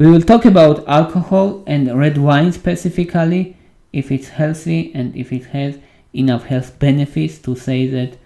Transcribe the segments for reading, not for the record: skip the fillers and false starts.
We will talk about alcohol and red wine specifically, if it's healthy and if it has enough health benefits to say that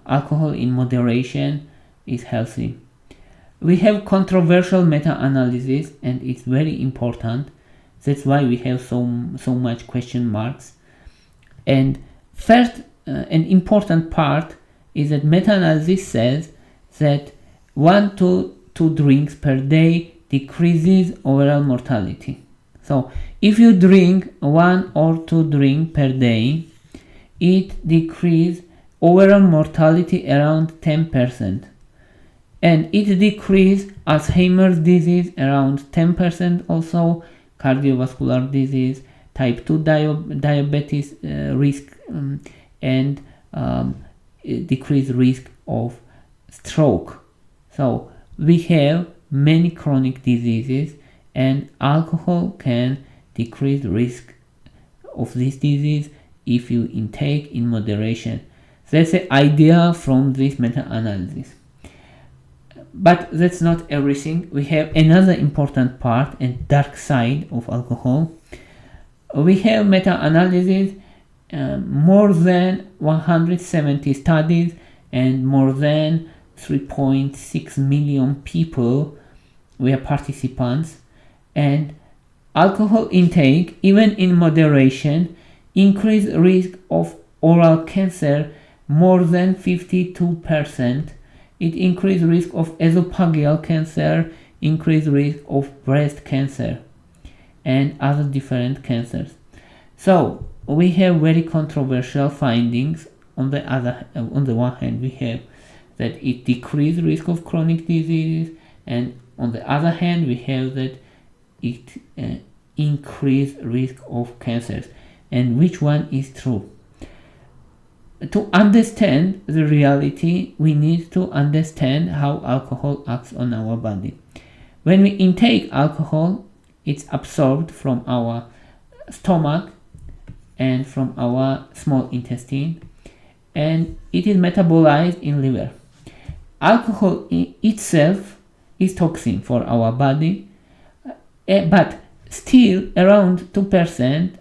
alcohol in moderation is healthy. We have controversial meta-analysis, and it's very important. That's why we have so much question marks. And first, an important part is that meta-analysis says that 1 to 2 drinks per day decreases overall mortality. So if you drink 1 or 2 drinks per day, it decreases overall mortality around 10%. And it decreases Alzheimer's disease around 10% also, cardiovascular disease, type 2 diabetes risk, and decreased risk of stroke. So we have many chronic diseases, and alcohol can decrease risk of this disease if you intake in moderation. That's the idea from this meta-analysis. But that's not everything. We have another important part and dark side of alcohol. We have meta-analysis, more than 170 studies and more than 3.6 million people were participants, and alcohol intake, even in moderation, increased risk of oral cancer more than 52%. It increased risk of esophageal cancer, increased risk of breast cancer, and other different cancers. So we have very controversial findings. On the one hand, we have that it decreased risk of chronic diseases, and on the other hand, we have that it increased risk of cancers. And which one is true? To understand the reality, we need to understand how alcohol acts on our body. When we intake alcohol, it's absorbed from our stomach and from our small intestine, and it is metabolized in liver. Alcohol itself is toxin for our body, but still around 2%,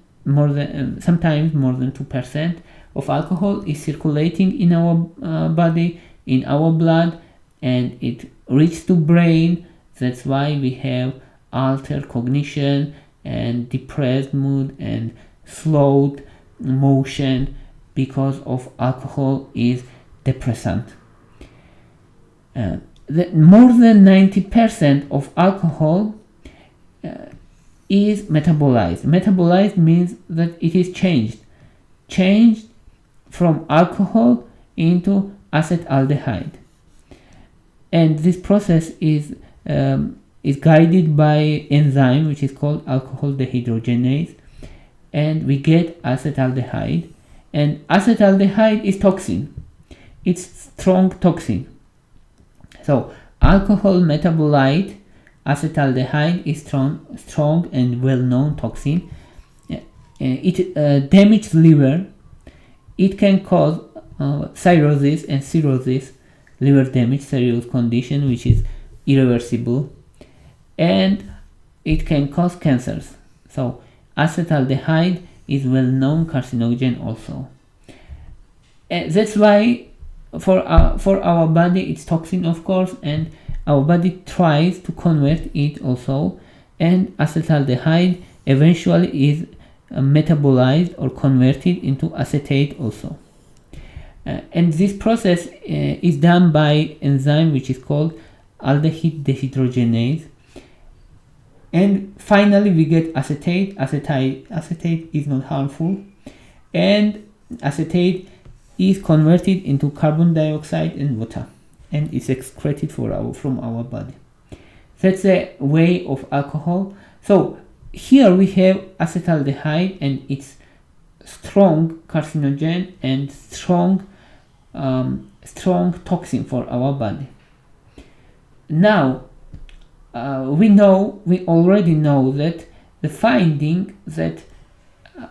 sometimes more than 2% of alcohol is circulating in our body, in our blood, and it reaches to brain. That's why we have altered cognition and depressed mood and slowed motion, because of alcohol is depressant. More than 90% of alcohol is metabolized. Metabolized means that it is changed from alcohol into acetaldehyde, and this process is guided by enzyme which is called alcohol dehydrogenase, and we get acetaldehyde. And acetaldehyde is toxin. It's strong toxin. So alcohol metabolite acetaldehyde is strong and well-known toxin. It damages liver. It can cause cirrhosis and cirrhosis, liver damage, serious condition which is irreversible, and it can cause cancers. So acetaldehyde is well-known carcinogen also. That's why for our body it's toxin, of course, and our body tries to convert it also, and acetaldehyde eventually is metabolized or converted into acetate also. And this process is done by enzyme which is called aldehyde dehydrogenase. And finally we get acetate. Acetate is not harmful, and acetate is converted into carbon dioxide and water, and is excreted from our body. That's the way of alcohol. So here we have acetaldehyde, and it's strong carcinogen and strong toxin for our body. Now we already know that the finding that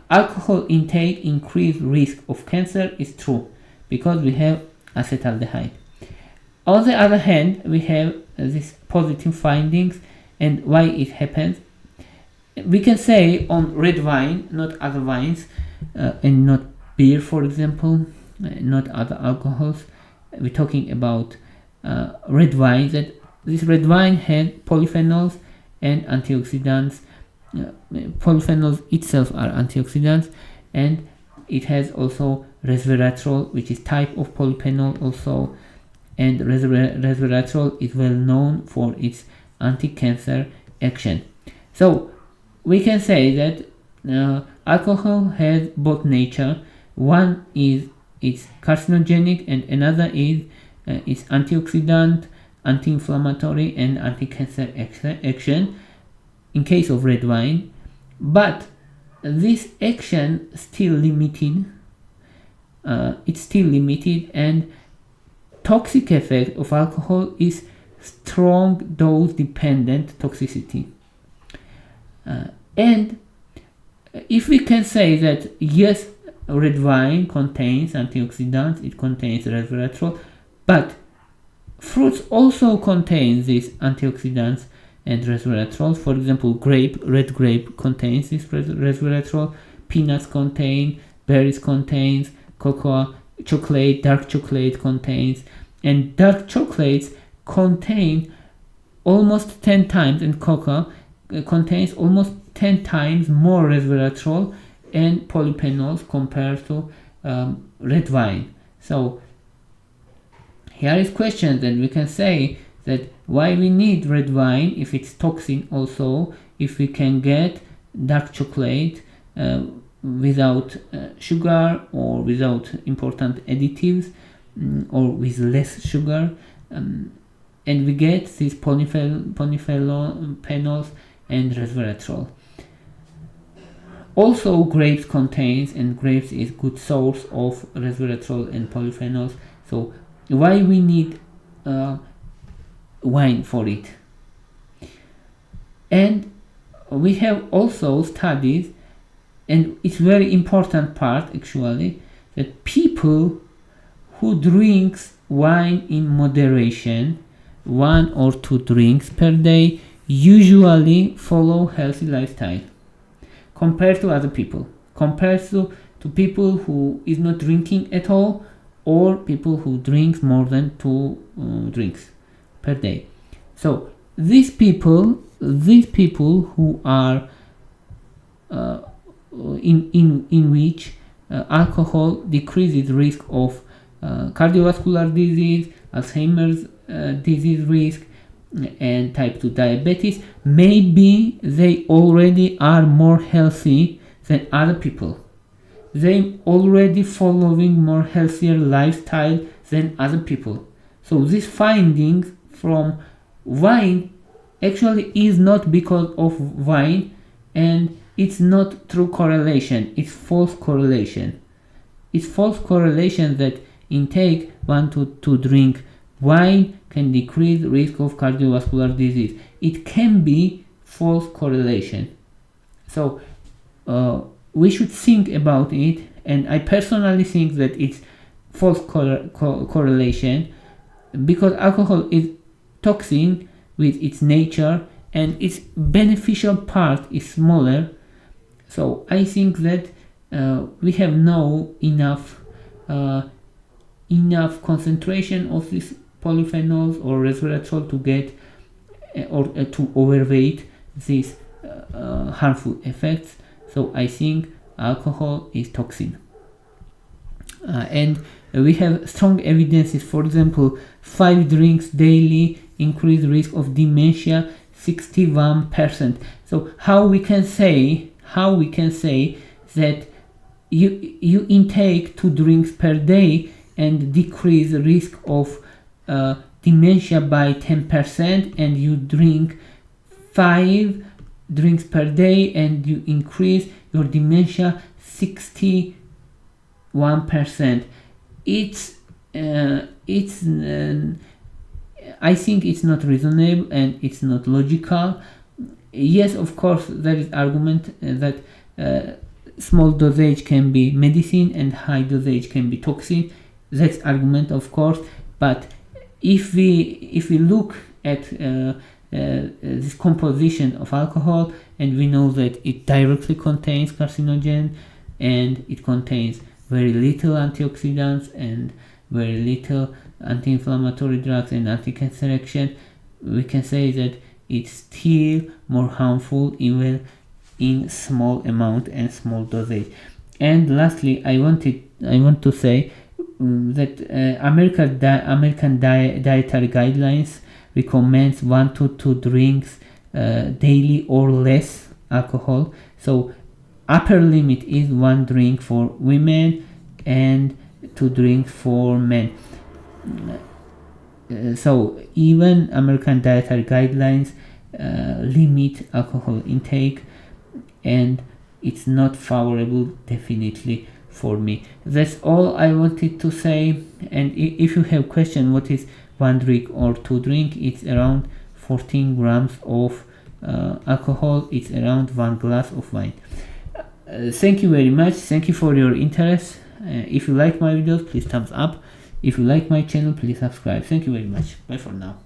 alcohol intake increased risk of cancer is true, because we have acetaldehyde. On the other hand, we have these positive findings, and why it happens. We can say on red wine, not other wines, and not beer, for example, not other alcohols. We're talking about red wine, that this red wine has polyphenols and antioxidants. Polyphenols itself are antioxidants, and it has also resveratrol, which is type of polyphenol also, and resveratrol is well known for its anti-cancer action. So we can say that alcohol has both nature. One is it's carcinogenic, and another is it's antioxidant, anti-inflammatory, and anti-cancer action in case of red wine. But this action still limited. It's still limited, and toxic effect of alcohol is strong dose dependent toxicity. And if we can say that yes, red wine contains antioxidants, it contains resveratrol, but fruits also contain these antioxidants and resveratrol. For example, red grape contains this resveratrol, peanuts contain, berries contains, cocoa, chocolate, dark chocolate contains, and dark chocolates contain almost 10 times, and cocoa contains almost 10 times more resveratrol and polyphenols compared to red wine. So here is question that we can say that why we need red wine if it's toxin also, if we can get dark chocolate without sugar or without important additives or with less sugar, and we get these polyphenols and resveratrol. Also grapes contains, and grapes is good source of resveratrol and polyphenols. So why we need wine for it? And we have also studies, and it's very important part actually, that people who drinks wine in moderation, 1 or 2 drinks per day, usually follow healthy lifestyle compared to other people, compared to people who is not drinking at all, or people who drinks more than 2 drinks per day. So these people who are in which alcohol decreases risk of cardiovascular disease, Alzheimer's disease risk, and type 2 diabetes, maybe they already are more healthy than other people. They already following more healthier lifestyle than other people. So these findings from wine actually is not because of wine, and it's not true correlation, it's false correlation. It's false correlation that intake 1 to 2 drink wine can decrease risk of cardiovascular disease. It can be false correlation. So we should think about it, and I personally think that it's false correlation, because alcohol is toxin with its nature, and its beneficial part is smaller. So I think that we have no enough concentration of these polyphenols or resveratrol to get or to overweight these harmful effects. So I think alcohol is toxin, and we have strong evidences. For example, 5 drinks daily increase risk of dementia 61%. So how we can say that you intake 2 drinks per day and decrease risk of dementia by 10%, and you drink 5 drinks per day and you increase your dementia 61%. I think it's not reasonable and it's not logical. Yes, of course, there is argument that small dosage can be medicine and high dosage can be toxin. That's argument, of course, but if we look at this composition of alcohol, and we know that it directly contains carcinogen, and it contains very little antioxidants and very little anti-inflammatory drugs and anti-cancer. We can say that it's still more harmful even in small amount and small dosage. And lastly, I want to say that American Dietary Guidelines recommends 1 to 2 drinks daily or less alcohol. So upper limit is 1 drink for women and 2 drinks for men. So even American Dietary Guidelines limit alcohol intake, and it's not favorable definitely for me. That's all I wanted to say. And if you have question what is 1 drink or 2 drink, it's around 14 grams of alcohol. It's around 1 glass of wine. Thank you very much. Thank you for your interest. If you like my videos, please thumbs up. If you like my channel, please subscribe. Thank you very much. Bye for now.